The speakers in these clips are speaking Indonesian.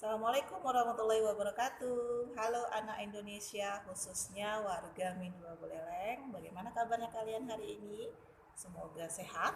Assalamualaikum warahmatullahi wabarakatuh. Halo anak Indonesia, khususnya warga Mindua Buleleng. Bagaimana kabarnya kalian hari ini? Semoga sehat.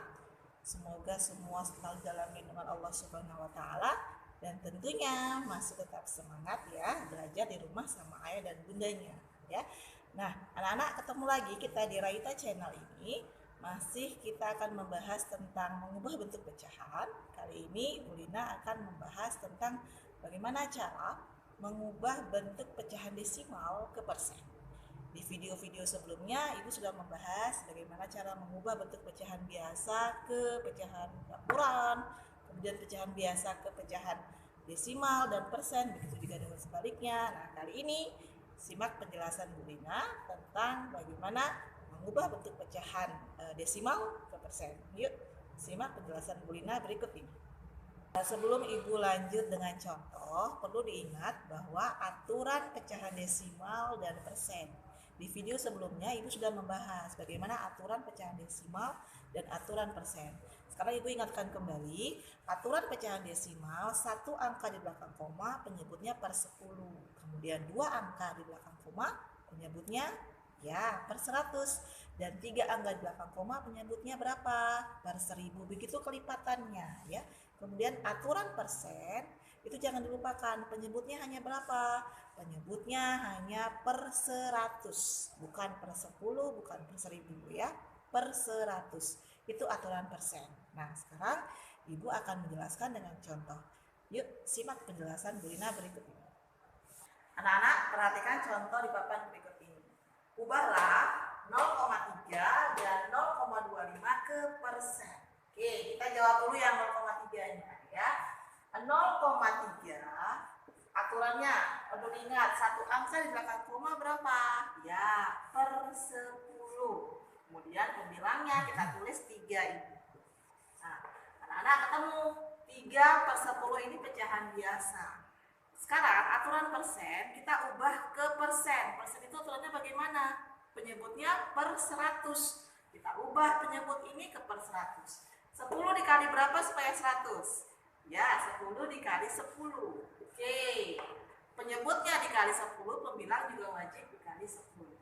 Semoga semua selalu dalam lindungan Allah Subhanahu wa taala dan tentunya masih tetap semangat ya belajar di rumah sama ayah dan bundanya ya. Nah, anak-anak ketemu lagi kita di Raita Channel ini. Masih kita akan membahas tentang mengubah bentuk pecahan. Kali ini Ulina akan membahas tentang bagaimana cara mengubah bentuk pecahan desimal ke persen. Di video-video sebelumnya Ibu sudah membahas bagaimana cara mengubah bentuk pecahan biasa ke pecahan campuran, kemudian pecahan biasa ke pecahan desimal dan persen, begitu juga dengan sebaliknya. Nah, kali ini simak penjelasan Bu Lina tentang bagaimana mengubah bentuk pecahan desimal ke persen. Yuk, simak penjelasan Bu Lina berikut ini. Sebelum Ibu lanjut dengan contoh, perlu diingat bahwa aturan pecahan desimal dan persen. Di video sebelumnya Ibu sudah membahas bagaimana aturan pecahan desimal dan aturan persen. Sekarang Ibu ingatkan kembali, aturan pecahan desimal satu angka di belakang koma penyebutnya per 10. Kemudian dua angka di belakang koma penyebutnya ya per 100. Dan 3 angka di belakang koma penyebutnya berapa? Per 1000. Begitu kelipatannya ya. Kemudian aturan persen itu jangan dilupakan, penyebutnya hanya berapa? Penyebutnya hanya per 100, bukan per 10, bukan per 1000 ya, per 100. Itu aturan persen. Nah, sekarang Ibu akan menjelaskan dengan contoh. Yuk, simak penjelasan Bu Lina berikut ini. Anak-anak, perhatikan contoh di papan berikut ini. Ubahlah 0,3 dan 0,25 ke persen. Oke, kita jawab dulu yang 0,3-nya ya. 0,3 aturannya perlu diingat, satu angka di belakang koma berapa? Ya, per 10. Kemudian pembilangnya kita tulis 3 ini. Nah, anak-anak ketemu 3 per 10 ini pecahan biasa. Sekarang aturan persen kita ubah ke persen. Persen itu aturannya bagaimana? Penyebutnya per 100. Kita ubah penyebut ini ke per 100. 10 dikali berapa supaya 100? Ya, 10 dikali 10. Oke. Penyebutnya dikali 10, pembilang juga wajib dikali 10.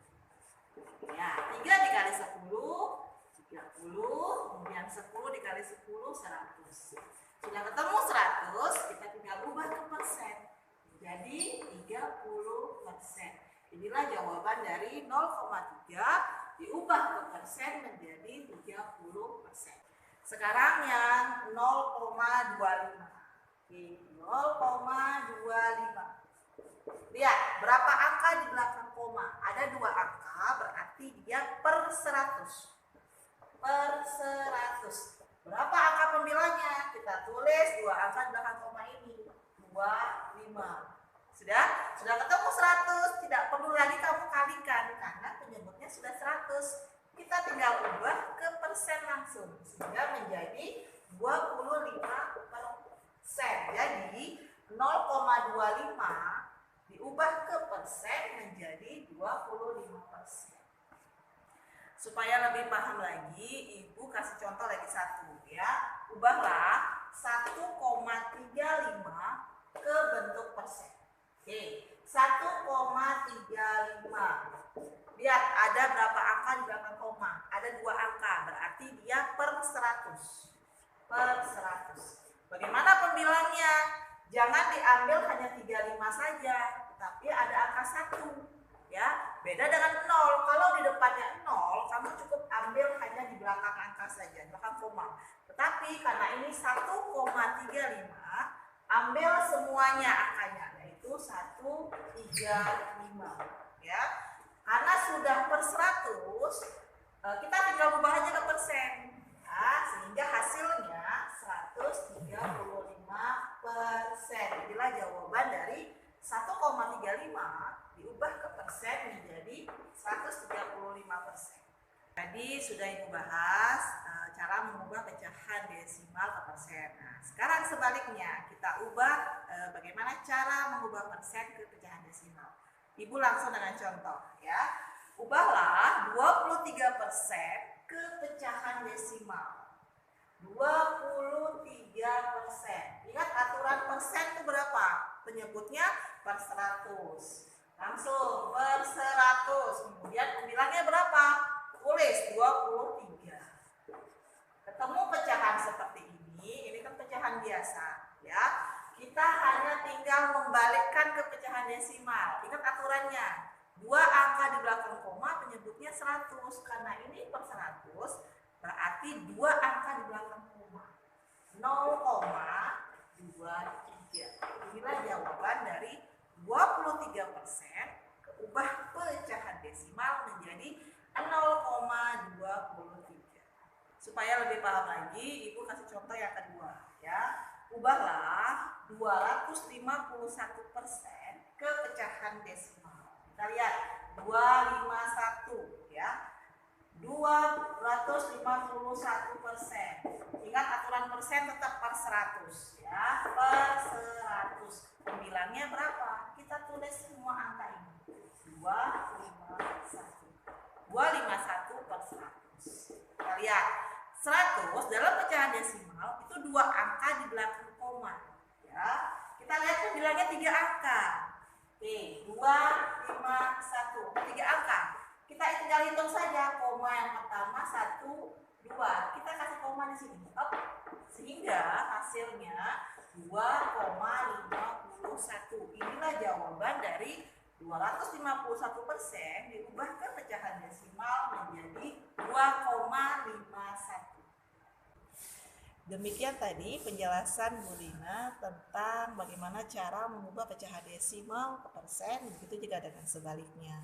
Ya, 3 dikali 10, 30. Kemudian 10 dikali 10, 100. Sudah ketemu 100, kita tinggal ubah ke persen. Jadi 30%. Inilah jawaban dari 0,3 diubah ke persen menjadi 30%. Sekarang yang 0,25. Oke, 0,25. Lihat, berapa angka di belakang koma? Ada 2 angka, berarti dia per 100. Per 100. Berapa angka pembilangnya? Kita tulis 2 angka di belakang koma ini. 25. Sudah ketemu 100, tidak perlu lagi kamu kalikan karena penyebutnya sudah 100. Kita tinggal ubah ke persen langsung sehingga menjadi 25%. Jadi 0,25 diubah ke persen menjadi 25%. Supaya lebih paham lagi, Ibu kasih contoh lagi satu ya. Ubahlah 1,35 ke bentuk persen. Oke, 1,35. Lihat ada berapa angka di belakang koma? Ada 2 angka, berarti dia per 100. Per 100. Bagaimana pembilangnya? Jangan diambil hanya 35 saja, tapi ada angka 1. Ya, beda dengan 0. Kalau di depannya 0, kamu cukup ambil hanya di belakang angka saja, belakang koma. Tetapi karena ini 1,35, ambil semuanya angkanya, yaitu 135 ya. Karena sudah per 100, kita tinggal ubah aja ke persen ya, sehingga hasilnya 135%. Inilah jawaban dari 1,35 diubah ke persen menjadi 135%. Tadi sudah Ibu bahas cara mengubah pecahan desimal ke persen. Nah, sekarang sebaliknya kita ubah bagaimana cara mengubah persen ke pecahan desimal. Ibu langsung dengan contoh ya. Ubahlah 23% ke pecahan desimal. 23%. Ingat aturan persen itu berapa? Penyebutnya per 100. Langsung per 100. Kemudian bilangnya berapa? Tulis 23. Ketemu pecahan seperti ini kan pecahan biasa ya. Kita hanya tinggal membalikkan ke pecahan desimal. Ingat aturannya. 2 angka di belakang koma penyebutnya 100. Karena ini per 100 berarti 2 angka di belakang koma. 0,23. Inilah jawaban dari 23% keubah pecahan desimal menjadi 0,23. Supaya lebih paham lagi, Ibu kasih contoh yang kedua ya. Ubahlah 251% ke pecahan desimal. Kita lihat 251 ya. 251%. Ingat aturan persen tetap per 100 ya, per 100. Pembilangnya berapa? Kita tulis semua angka ini. 251. 251 per 100. Kita lihat 100 dalam pecahan desimal itu 2 angka di belakang koma ya. Kita lihat pembilangnya 3 angka. Oke, 251 3 angka. Kita tinggal hitung saja koma yang pertama 1, 2. Kita kasih koma di sini. Sehingga hasilnya 2,51. Inilah jawaban dari 251% diubah ke pecahan desimal menjadi 2,51. Demikian tadi penjelasan Bu Lina tentang bagaimana cara mengubah pecahan desimal ke persen, begitu juga dengan sebaliknya.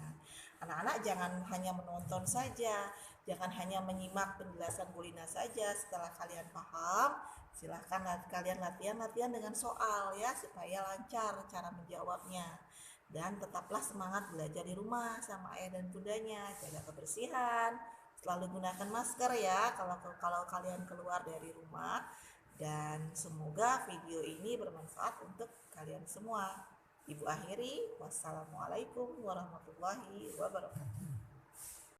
Anak-anak jangan hanya menonton saja, jangan hanya menyimak penjelasan Bu Lina saja. Setelah kalian paham, silahkan kalian latihan dengan soal ya, supaya lancar cara menjawabnya. Dan tetaplah semangat belajar di rumah sama ayah dan bundanya, jaga kebersihan. Selalu gunakan masker ya kalau kalian keluar dari rumah. Dan semoga video ini bermanfaat untuk kalian semua. Ibu akhiri, wassalamualaikum warahmatullahi wabarakatuh.